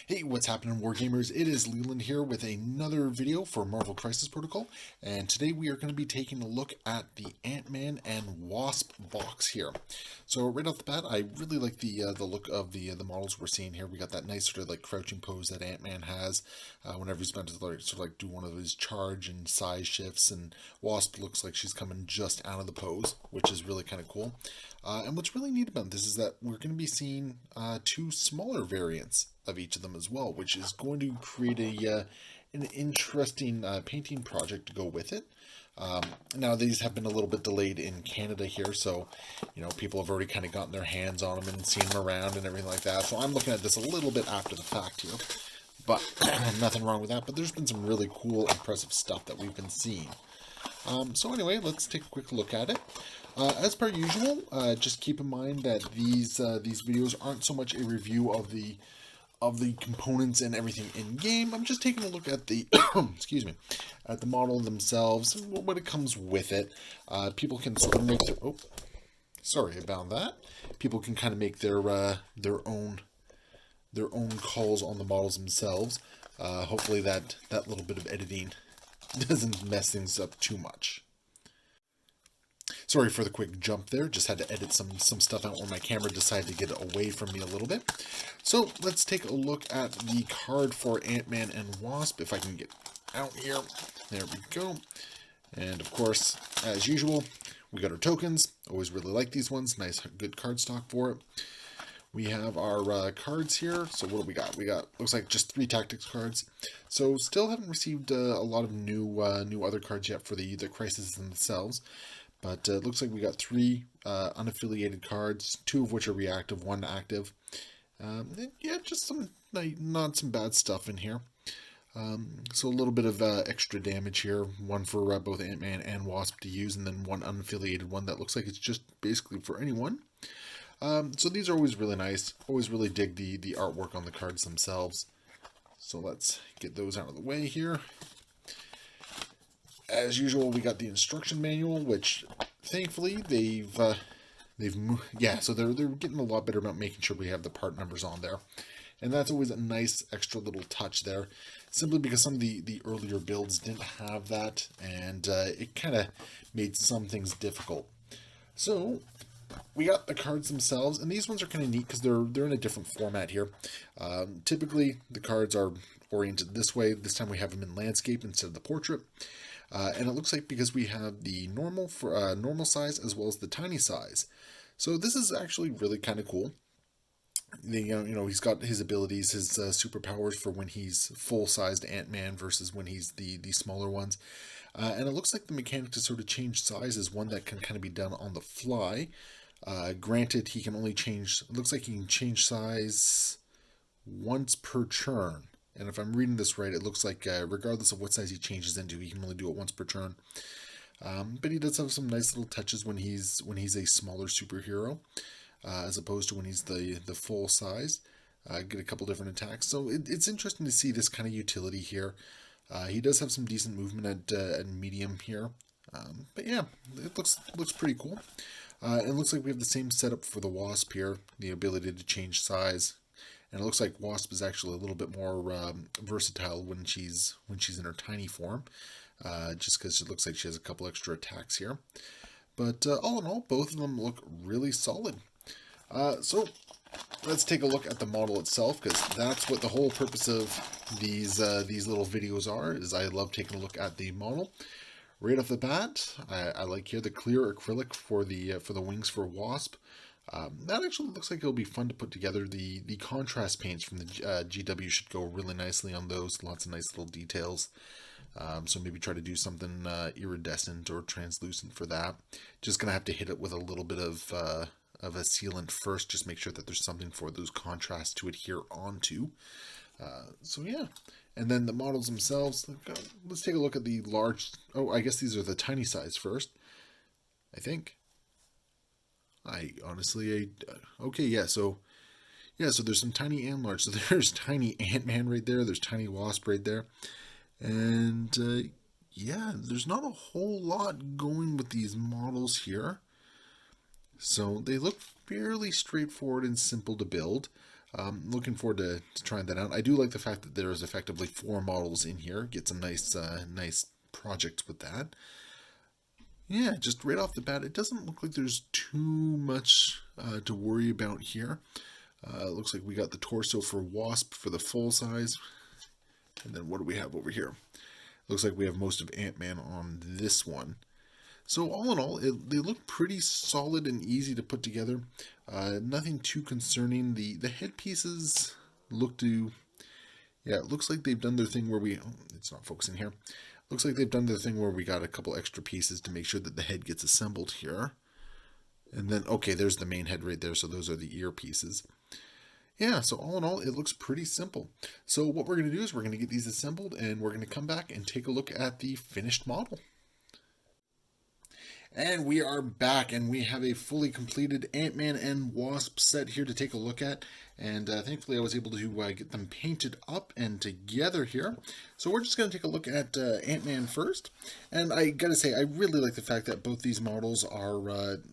Hey, what's happening, Wargamers? It is Leland here with another video for Marvel Crisis Protocol, and today we are going to be taking a look at the Ant-Man and Wasp box here. So right off the bat, I really like the look of the models we're seeing here. We got that nice sort of like crouching pose that Ant-Man has whenever he's about to sort of like do one of his charge and size shifts, and Wasp looks like she's coming just out of the pose, which is really kind of cool. And what's really neat about this is that we're going to be seeing two smaller variants of each of them as well, which is going to create an interesting painting project to go with it. Now these have been a little bit delayed in Canada here, so people have already kind of gotten their hands on them and seen them around and everything like that. So I'm looking at this a little bit after the fact here, but nothing wrong with that. But there's been some really cool, impressive stuff that we've been seeing. So anyway, let's take a quick look at it. As per usual, just keep in mind that these videos aren't so much a review of the components and everything in game. I'm just taking a look at the excuse me, at the model themselves and what it comes with it. People can sort of make their, sorry about that. People can kind of make their own calls on the models themselves. Hopefully that little bit of editing doesn't mess things up too much. Sorry for the quick jump there, just had to edit some stuff out when my camera decided to get away from me a little bit. So let's take a look at the card for Ant-Man and Wasp, if I can get out here. There we go. And of course, as usual, we got our tokens. Always really like these ones. Nice, good card stock for it. We have our cards here. So what do we got? We got, looks like just 3 tactics cards. So still haven't received a lot of new other cards yet for the crises themselves. But it looks like we got 3 unaffiliated cards, 2 of which are reactive, 1 active. Yeah, just some not some bad stuff in here. So a little bit of extra damage here, 1 for both Ant-Man and Wasp to use, and then 1 unaffiliated one that looks like it's just basically for anyone. So these are always really nice. Always really dig the artwork on the cards themselves. So let's get those out of the way here. As usual, we got the instruction manual, which thankfully they've moved. Yeah, so they're getting a lot better about making sure we have the part numbers on there, and that's always a nice extra little touch there. Simply because some of the earlier builds didn't have that, and it kind of made some things difficult. So we got the cards themselves, and these ones are kind of neat because they're in a different format here. Typically, the cards are oriented this way. This time we have them in landscape instead of the portrait. And it looks like because we have the normal for normal size as well as the tiny size, so this is actually really kind of cool. He's got his abilities, his superpowers for when he's full-sized Ant-Man versus when he's the smaller ones. And it looks like the mechanic to sort of change size is one that can kind of be done on the fly. Granted, he can only change. It looks like he can change size once per turn. And if I'm reading this right, it looks like regardless of what size he changes into, he can only do it once per turn. But he does have some nice little touches when he's a smaller superhero, as opposed to when he's the full size. Get a couple different attacks. So it's interesting to see this kind of utility here. He does have some decent movement at medium here. But yeah, it looks pretty cool. It looks like we have the same setup for the Wasp here, the ability to change size. And it looks like Wasp is actually a little bit more versatile when she's in her tiny form, just because it looks like she has a couple extra attacks here. But all in all, both of them look really solid. So let's take a look at the model itself, because that's what the whole purpose of these little videos are. Is I love taking a look at the model. Right off the bat, I like here the clear acrylic for the wings for Wasp. That actually looks like it'll be fun to put together. The contrast paints from the GW should go really nicely on those. Lots of nice little details. So maybe try to do something iridescent or translucent for that. Just gonna have to hit it with a little bit of a sealant first. Just make sure that there's something for those contrasts to adhere onto. So yeah, and then the models themselves. Let's take a look at the large. Oh, I guess these are the tiny size first, I think. Okay, yeah, so there's some tiny and large. So there's tiny Ant-Man right there. There's tiny Wasp right there. And yeah, there's not a whole lot going with these models here. So they look fairly straightforward and simple to build. Looking forward to trying that out. I do like the fact that there's effectively 4 models in here. Get some nice projects with that. Yeah, just right off the bat, it doesn't look like there's too much to worry about here. Looks like we got the torso for Wasp for the full size. And then what do we have over here? Looks like we have most of Ant-Man on this one. So all in all, they look pretty solid and easy to put together. Nothing too concerning. The headpieces look to... Yeah, it looks like they've done their thing where we... Oh, it's not focusing here. Looks like they've done their thing where we got a couple extra pieces to make sure that the head gets assembled here. And then, okay, there's the main head right there, so those are the ear pieces. Yeah, so all in all, it looks pretty simple. So what we're going to do is we're going to get these assembled, and we're going to come back and take a look at the finished model. And we are back, and we have a fully completed Ant-Man and Wasp set here to take a look at. And thankfully I was able to get them painted up and together here. So we're just going to take a look at Ant-Man first. And I gotta say, I really like the fact that both these models are,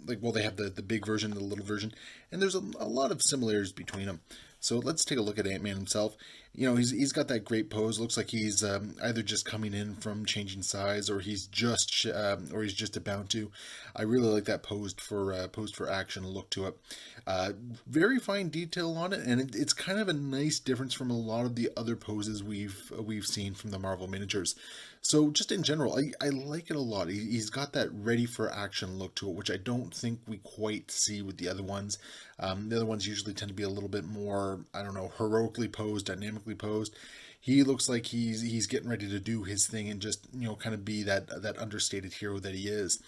they have the big version and the little version. And there's a lot of similarities between them. So let's take a look at Ant-Man himself. You know, he's got that great pose. Looks like he's either just coming in from changing size, or he's just about to. I really like that posed for action look to it. Very fine detail on it, and it's kind of a nice difference from a lot of the other poses we've seen from the Marvel miniatures. So just in general, I like it a lot. He's got that ready for action look to it, which I don't think we quite see with the other ones. The other ones usually tend to be a little bit more, I don't know, heroically posed, dynamically posed. He looks like he's getting ready to do his thing and just, you know, kind of be that understated hero that he is.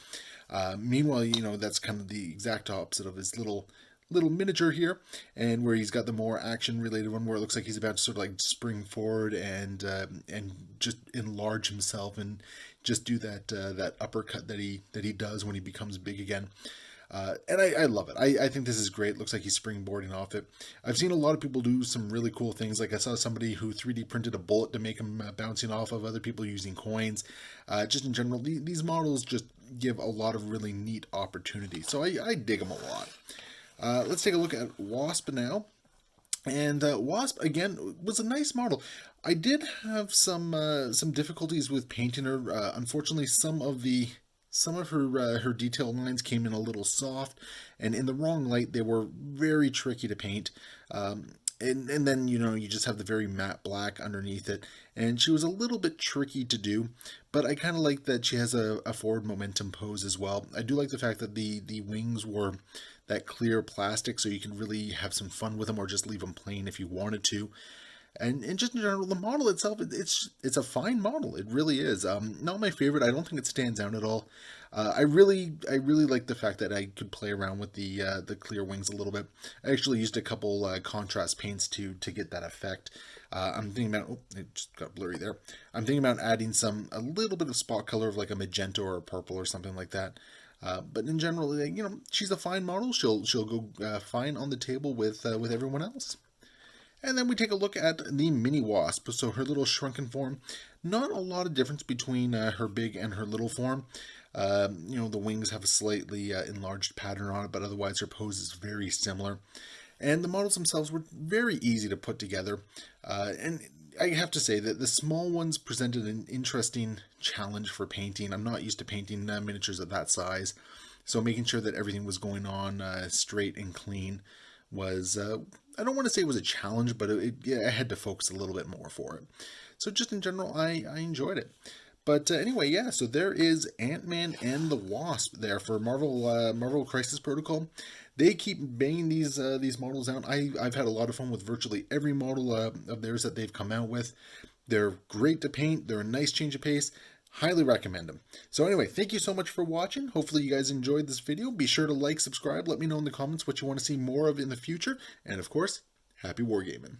Meanwhile, you know, that's kind of the exact opposite of his little miniature here, and where he's got the more action related one where it looks like he's about to sort of like spring forward and just enlarge himself and just do that uppercut that he does when he becomes big again. And I love it. I think this is great. Looks like he's springboarding off it. I've seen a lot of people do some really cool things. Like I saw somebody who 3D printed a bullet to make him bouncing off of other people using coins. Just in general, these models just give a lot of really neat opportunities. So I dig them a lot. Let's take a look at Wasp now. And Wasp, again, was a nice model. I did have some difficulties with painting her. Unfortunately, some of her detail lines came in a little soft, and in the wrong light, they were very tricky to paint. And then, you know, you just have the very matte black underneath it, and she was a little bit tricky to do, but I kind of like that she has a forward momentum pose as well. I do like the fact that the wings were that clear plastic, so you can really have some fun with them, or just leave them plain if you wanted to. And just in general, the model itself, it's a fine model. It really is. Not my favorite. I don't think it stands out at all. I really like the fact that I could play around with the clear wings a little bit. I actually used a couple contrast paints to get that effect. I'm thinking about, oh, it just got blurry there. I'm thinking about adding a little bit of spot color of like a magenta or a purple or something like that. But in general, you know, she's a fine model. She'll go fine on the table with everyone else. And then we take a look at the Mini Wasp. So her little shrunken form, not a lot of difference between her big and her little form. You know, the wings have a slightly enlarged pattern on it, but otherwise her pose is very similar. And the models themselves were very easy to put together. And I have to say that the small ones presented an interesting challenge for painting. I'm not used to painting miniatures of that size, so making sure that everything was going on straight and clean was, I don't want to say it was a challenge, but I had to focus a little bit more for it. So just in general, I enjoyed it. But anyway, yeah, so there is Ant-Man and the Wasp there for Marvel Crisis Protocol. They keep banging these models out. I've had a lot of fun with virtually every model of theirs that they've come out with. They're great to paint. They're a nice change of pace. Highly recommend them. So anyway, thank you so much for watching. Hopefully you guys enjoyed this video. Be sure to like, subscribe. Let me know in the comments what you want to see more of in the future. And of course, happy wargaming.